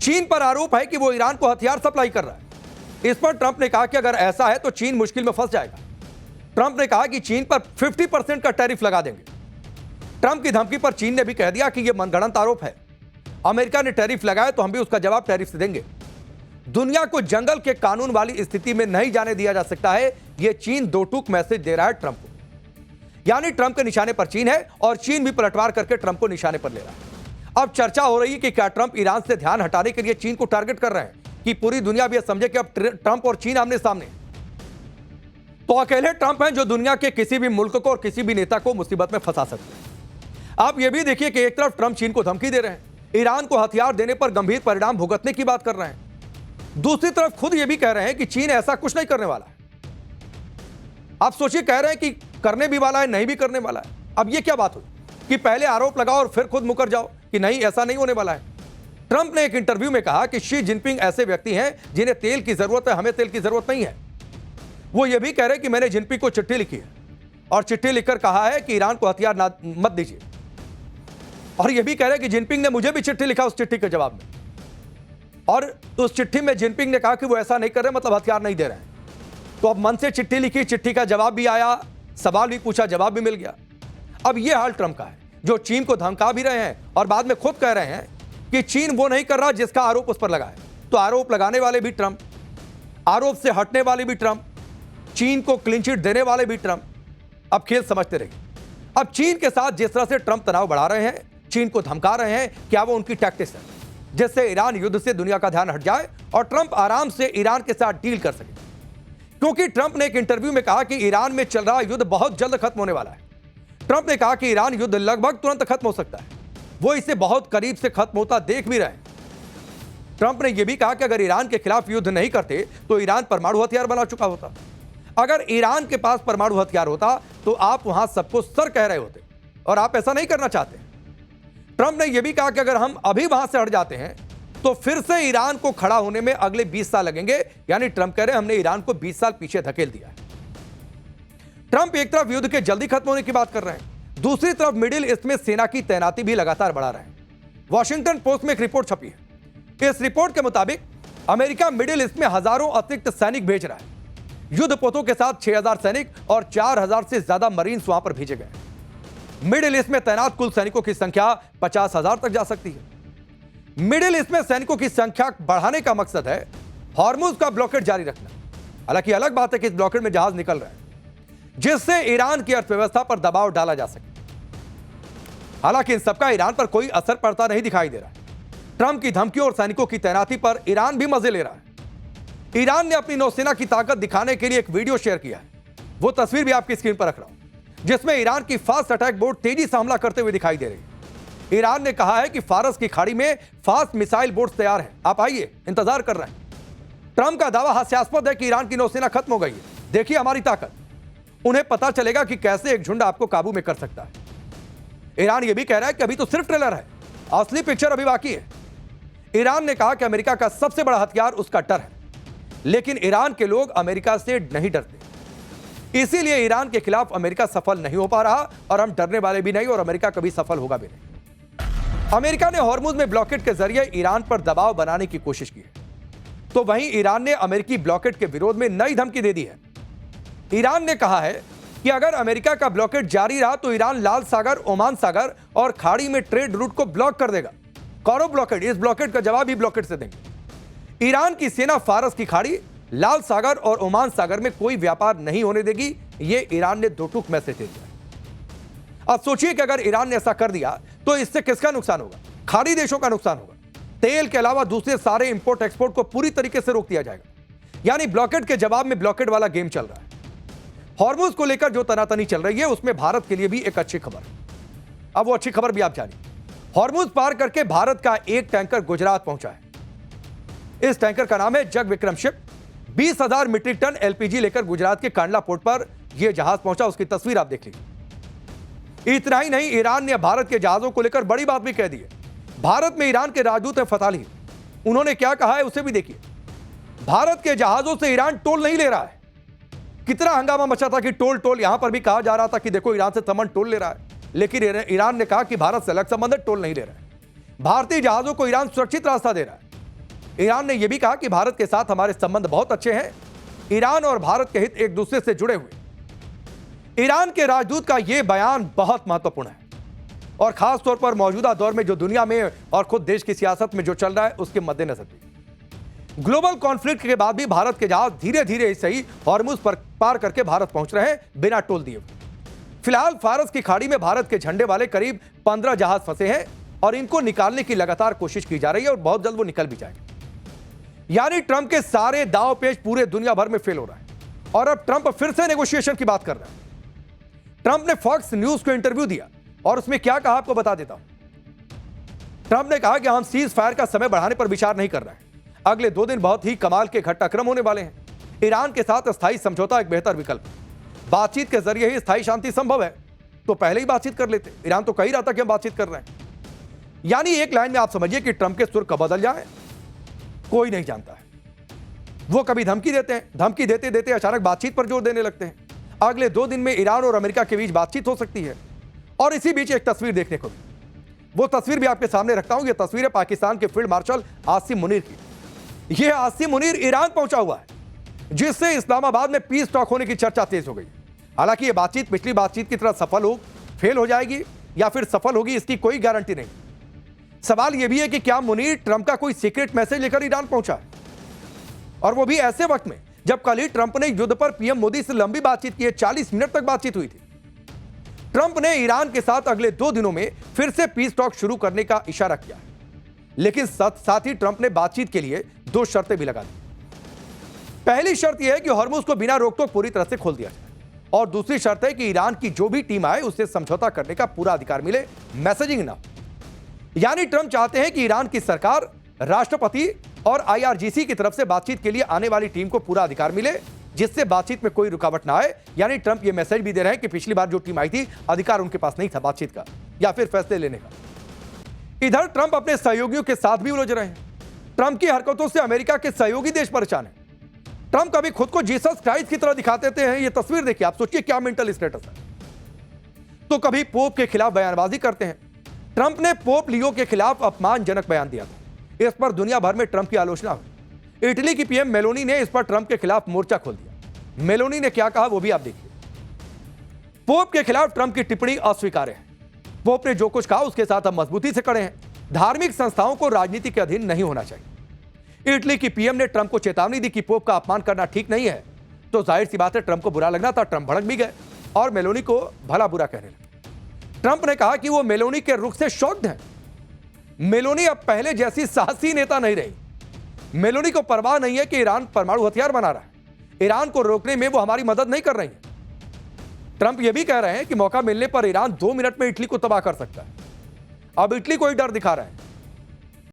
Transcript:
चीन पर आरोप है कि वो ईरान को हथियार सप्लाई कर रहा है। इस पर ट्रंप ने कहा कि अगर ऐसा है तो चीन मुश्किल में फंस जाएगा। ट्रंप ने कहा कि चीन पर 50% का टैरिफ लगा देंगे। ट्रंप की धमकी पर चीन ने भी कह दिया कि यह मनगढ़ंत आरोप है। अमेरिका ने टैरिफ लगाया तो हम भी उसका जवाब टैरिफ से देंगे। दुनिया को जंगल के कानून वाली स्थिति में नहीं जाने दिया जा सकता है, यह चीन दो टूक मैसेज दे रहा है ट्रंप को। यानी ट्रंप के निशाने पर चीन है और चीन भी पलटवार करके ट्रंप को निशाने पर ले रहा है। अब चर्चा हो रही है कि क्या ट्रंप ईरान से ध्यान हटाने के लिए चीन को टारगेट कर रहे हैं, कि पूरी दुनिया भी यह समझे कि अब ट्रंप और चीन आमने सामने। तो अकेले ट्रंप हैं जो दुनिया के किसी भी मुल्क को और किसी भी नेता को मुसीबत में फंसा सकते हैं। आप यह भी देखिए कि एक तरफ ट्रंप चीन को धमकी दे रहे हैं, ईरान को हथियार देने पर गंभीर परिणाम भुगतने की बात कर रहे हैं। दूसरी तरफ खुद यह भी कह रहे हैं कि चीन ऐसा कुछ नहीं करने वाला है। आप सोचिए, कह रहे हैं कि करने भी वाला है, नहीं भी करने वाला है। अब यह क्या बात हुई कि पहले आरोप लगाओ और फिर खुद मुकर जाओ कि नहीं, ऐसा नहीं होने वाला है। ट्रंप ने एक इंटरव्यू में कहा कि शी जिनपिंग ऐसे व्यक्ति हैं जिन्हें तेल की जरूरत है, हमें तेल की जरूरत नहीं है। वो यह भी कह रहे हैं कि मैंने जिनपिंग को चिट्ठी लिखी है और चिट्ठी लिखकर कहा है कि ईरान को हथियार मत दीजिए। और यह भी कह रहे हैं कि जिनपिंग ने मुझे भी चिट्ठी लिखा उस चिट्ठी के जवाब में, और उस चिट्ठी में जिनपिंग ने कहा कि वो ऐसा नहीं कर रहे, मतलब हथियार नहीं दे रहे हैं। तो अब मन से चिट्ठी लिखी, चिट्ठी का जवाब भी आया, सवाल भी पूछा, जवाब भी मिल गया। अब यह हाल ट्रंप का है, जो चीन को धमका भी रहे हैं और बाद में खुद कह रहे हैं कि चीन वो नहीं कर रहा जिसका आरोप उस पर लगा है। तो आरोप लगाने वाले भी ट्रंप, आरोप से हटने वाले भी ट्रंप, चीन को क्लीन चिट देने वाले भी ट्रंप। अब खेल समझते रहिए। अब चीन के साथ जिस तरह से ट्रंप तनाव बढ़ा रहे हैं, चीन को धमका रहे हैं, क्या वो उनकी टैक्टिक्स है जिससे ईरान युद्ध से दुनिया का ध्यान हट जाए और ट्रंप आराम से ईरान के साथ डील कर सके? क्योंकि ट्रंप ने एक इंटरव्यू में कहा कि ईरान में चल रहा युद्ध बहुत जल्द खत्म होने वाला है। ट्रंप ने कहा कि ईरान युद्ध लगभग तुरंत खत्म हो सकता है, वो इसे बहुत करीब से खत्म होता देख भी रहे हैं। ट्रंप ने यह भी कहा कि अगर ईरान के खिलाफ युद्ध नहीं करते तो ईरान परमाणु हथियार बना चुका होता। अगर ईरान के पास परमाणु हथियार होता तो आप वहां सबको सर कह रहे होते, और आप ऐसा नहीं करना चाहते। ट्रंप ने यह भी कहा कि अगर हम अभी वहां से हट जाते हैं तो फिर से ईरान को खड़ा होने में अगले 20 साल लगेंगे। यानी ट्रंप कह रहे हैं हमने ईरान को 20 साल पीछे धकेल दिया है। ट्रंप एक तरफ युद्ध के जल्दी खत्म होने की बात कर रहे हैं, दूसरी तरफ मिडिल ईस्ट में सेना की तैनाती भी लगातार बढ़ा रहे हैं। वॉशिंगटन पोस्ट में एक रिपोर्ट छपी है। इस रिपोर्ट के मुताबिक अमेरिका मिडिल ईस्ट में हजारों अतिरिक्त सैनिक भेज रहा है। युद्धपोतों के साथ 6000 सैनिक और 4000 से ज्यादा मरीन्स वहां पर भेजे गए। मिडिल ईस्ट में तैनात कुल सैनिकों की संख्या 50,000 तक जा सकती है। मिडिल ईस्ट में सैनिकों की संख्या बढ़ाने का मकसद है हॉर्मुज का ब्लॉकेड जारी रखना। हालांकि अलग बात है कि इस ब्लॉकेड में जहाज निकल रहे हैं जिससे ईरान की अर्थव्यवस्था पर दबाव डाला जा सके। हालांकि इन सबका ईरान पर कोई असर पड़ता नहीं दिखाई दे रहा है। ट्रंप की धमकियों और सैनिकों की तैनाती पर ईरान भी मजे ले रहा है। ईरान ने अपनी नौसेना की ताकत दिखाने के लिए एक वीडियो शेयर किया है। वो तस्वीर भी आपकी स्क्रीन पर रख रहा हूं, जिसमें ईरान की फास्ट अटैक बोट तेजी से हमला करते हुए दिखाई दे रही है। ईरान ने कहा है कि फारस की खाड़ी में फास्ट मिसाइल बोट्स तैयार हैं, आप आइए, इंतजार कर रहे हैं। ट्रंप का दावा हास्यास्पद है कि ईरान की नौसेना खत्म हो गई है, देखिए हमारी ताकत। उन्हें पता चलेगा कि कैसे एक झुंड आपको काबू में कर सकता है। ईरान यह भी कह रहा है कि अभी तो सिर्फ ट्रेलर है, असली पिक्चर अभी बाकी है। ईरान ने कहा कि अमेरिका का सबसे बड़ा हथियार उसका डर है, लेकिन ईरान के लोग अमेरिका से नहीं डरते। इसीलिए ईरान के खिलाफ अमेरिका सफल नहीं हो पा रहा और हम डरने वाले भी नहीं और अमेरिका कभी सफल होगा भी नहीं। अमेरिका ने हॉर्मुज में ब्लॉकेड के जरिए ईरान पर दबाव बनाने की कोशिश की है, तो वहीं ईरान ने अमेरिकी ब्लॉकेड के विरोध में नई धमकी दे दी है। ईरान ने कहा है कि अगर अमेरिका का ब्लॉकेड जारी रहा तो ईरान लाल सागर, ओमान सागर और खाड़ी में ट्रेड रूट को ब्लॉक कर देगा। कौनो ब्लॉकेड, इस ब्लॉकेड का जवाब ही ब्लॉकेड से देंगे। ईरान की सेना फारस की खाड़ी, लाल सागर और ओमान सागर में कोई व्यापार नहीं होने देगी, यह ईरान ने दो टूक मैसेज दे दिया। अब सोचिए कि अगर ईरान ने ऐसा कर दिया तो इससे किसका नुकसान होगा? खाड़ी देशों का नुकसान होगा। तेल के अलावा दूसरे सारे इंपोर्ट एक्सपोर्ट को पूरी तरीके से रोक दिया जाएगा। यानी ब्लॉकेड के जवाब में ब्लॉकेड वाला गेम चल रहा है। हॉर्मुज को लेकर जो तनातनी चल रही है उसमें भारत के लिए भी एक अच्छी खबर है। अब वो अच्छी खबर भी आप जानिए। हॉर्मुज पार करके भारत का एक टैंकर गुजरात पहुंचा है। इस टैंकर का नाम है Jag Vikram ship. 20,000 metric ton LPG लेकर गुजरात के कांडला पोर्ट पर यह जहाज पहुंचा, उसकी तस्वीर आप देख लीजिए। इतना ही नहीं, ईरान ने भारत के जहाजों को लेकर बड़ी बात भी कह दी है। भारत में ईरान के राजदूत है फताली, उन्होंने क्या कहा है उसे भी देखिए। भारत के जहाजों से ईरान टोल नहीं ले रहा है। कितना हंगामा मचा था कि टोल टोल, यहां पर भी कहा जा रहा था कि देखो ईरान से सामान टोल ले रहा है, लेकिन ईरान ने कहा कि भारत से अलग संबंध है, टोल नहीं ले रहा है। भारतीय जहाजों को ईरान सुरक्षित रास्ता दे रहा है। ईरान ने यह भी कहा कि भारत के साथ हमारे संबंध बहुत अच्छे हैं। ईरान और भारत के हित एक दूसरे से जुड़े हुए। ईरान के राजदूत का यह बयान बहुत महत्वपूर्ण है और खासतौर पर मौजूदा दौर में जो दुनिया में और खुद देश की सियासत में जो चल रहा है उसके मद्देनजर भी। ग्लोबल कॉन्फ्लिक्ट के बाद भी भारत के जहाज धीरे धीरे सही हॉर्मुज पर पार करके भारत पहुंच रहे हैं बिना टोल दिए। फिलहाल फारस की खाड़ी में भारत के झंडे वाले करीब 15 जहाज फंसे हैं और इनको निकालने की लगातार कोशिश की जा रही है और बहुत जल्द वो निकल भी जाएंगे। यानी ट्रंप के सारे दांव पेच पूरे दुनिया भर में फेल हो रहा है और अब ट्रंप फिर से नेगोशिएशन की बात कर रहा है। ट्रंप ने फॉक्स न्यूज को इंटरव्यू दिया और उसमें क्या कहा आपको बता देता हूं। ट्रंप ने कहा कि हम सीज फायर का समय बढ़ाने पर विचार नहीं कर रहे हैं। अगले 2 दिन बहुत ही कमाल के घटनाक्रम होने वाले हैं। ईरान के साथ स्थायी समझौता एक बेहतर विकल्प है। बातचीत के जरिए ही स्थायी शांति संभव है, तो पहले ही बातचीत कर लेते। ईरान तो कह ही रहा था कि हम बातचीत कर रहे हैं। यानी एक लाइन में आप समझिए कि ट्रंप के सुर कब बदल जाए कोई नहीं जानता है। वो कभी धमकी देते हैं, धमकी देते देते अचानक बातचीत पर जोर देने लगते हैं। अगले 2 दिन में ईरान और अमेरिका के बीच बातचीत हो सकती है और इसी बीच एक तस्वीर देखने को मिली। वो तस्वीर भी आपके सामने रखता हूं। यह तस्वीर है पाकिस्तान के फील्ड मार्शल आसिम मुनीर की। यह आसिम मुनीर ईरान पहुंचा हुआ है, जिससे इस्लामाबाद में पीस टॉक होने की चर्चा तेज हो गई। हालांकि यह बातचीत पिछली बातचीत की तरह फेल हो जाएगी या फिर सफल होगी, इसकी कोई गारंटी नहीं। सवाल यह भी है कि क्या मुनीर ट्रंप का कोई सीक्रेट मैसेज लेकर ईरान पहुंचा है, और वो भी ऐसे वक्त में जब कल ही ट्रंप ने युद्ध पर पीएम मोदी से लंबी बातचीत की है। 40 मिनट तक बातचीत हुई थी। ट्रंप ने ईरान के साथ अगले 2 दिनों में फिर से पीस टॉक शुरू करने का इशारा किया, लेकिन साथ ही ट्रंप ने बातचीत के लिए 2 शर्तें भी लगा दी। पहली शर्त यह है कि हॉर्मुज को बिना रोक टोक पूरी तरह से खोल दिया जाए, और दूसरी शर्त है कि ईरान की जो भी टीम आए उससे समझौता करने का पूरा अधिकार मिले, मैसेजिंग ना। यानी ट्रंप चाहते हैं कि ईरान की सरकार, राष्ट्रपति और IRGC की तरफ से बातचीत के लिए आने वाली टीम को पूरा अधिकार मिले, जिससे बातचीत में कोई रुकावट ना आए। यानी ट्रंप यह मैसेज भी दे रहे हैं कि पिछली बार जो टीम आई थी अधिकार उनके पास नहीं था बातचीत का या फिर फैसले लेने का। इधर ट्रंप अपने सहयोगियों के साथ भी उलझ रहे हैं। ट्रंप की हरकतों से अमेरिका के सहयोगी देश परेशान है। ट्रंप कभी खुद को जीसस क्राइस्ट की तरह दिखाते हैं। ये तस्वीर देखिए, आप सोचिए क्या मेंटल स्टेटस है। तो कभी पोप के खिलाफ बयानबाजी करते हैं। ट्रंप ने पोप लियो के खिलाफ अपमानजनक बयान दिया था। इस पर दुनिया भर में ट्रंप की आलोचना हुई। इटली की पीएम मेलोनी ने इस पर ट्रंप के खिलाफ मोर्चा खोल दिया। मेलोनी ने क्या कहा वो भी आप देखिए। पोप के खिलाफ ट्रंप की टिप्पणी अस्वीकार्य है। पोप ने जो कुछ कहा उसके साथ हम मजबूती से खड़े हैं। धार्मिक संस्थाओं को राजनीति के अधीन नहीं होना चाहिए। इटली की पीएम ने ट्रंप को चेतावनी दी कि पोप का अपमान करना ठीक नहीं है। तो जाहिर सी बात है ट्रंप को बुरा लगना था। ट्रंप भड़क भी गए और मेलोनी को भला बुरा कहने लगे। ट्रंप ने कहा कि वो मेलोनी के रुख से शॉक्ड हैं। मेलोनी अब पहले जैसी साहसी नेता नहीं रही। मेलोनी को परवाह नहीं है कि ईरान परमाणु हथियार बना रहा है। ईरान को रोकने में वो हमारी मदद नहीं कर रही है। ट्रंप ये भी कह रहे हैं कि मौका मिलने पर ईरान 2 मिनट में इटली को तबाह कर सकता है। अब इटली को ही डर दिखा रहे हैं।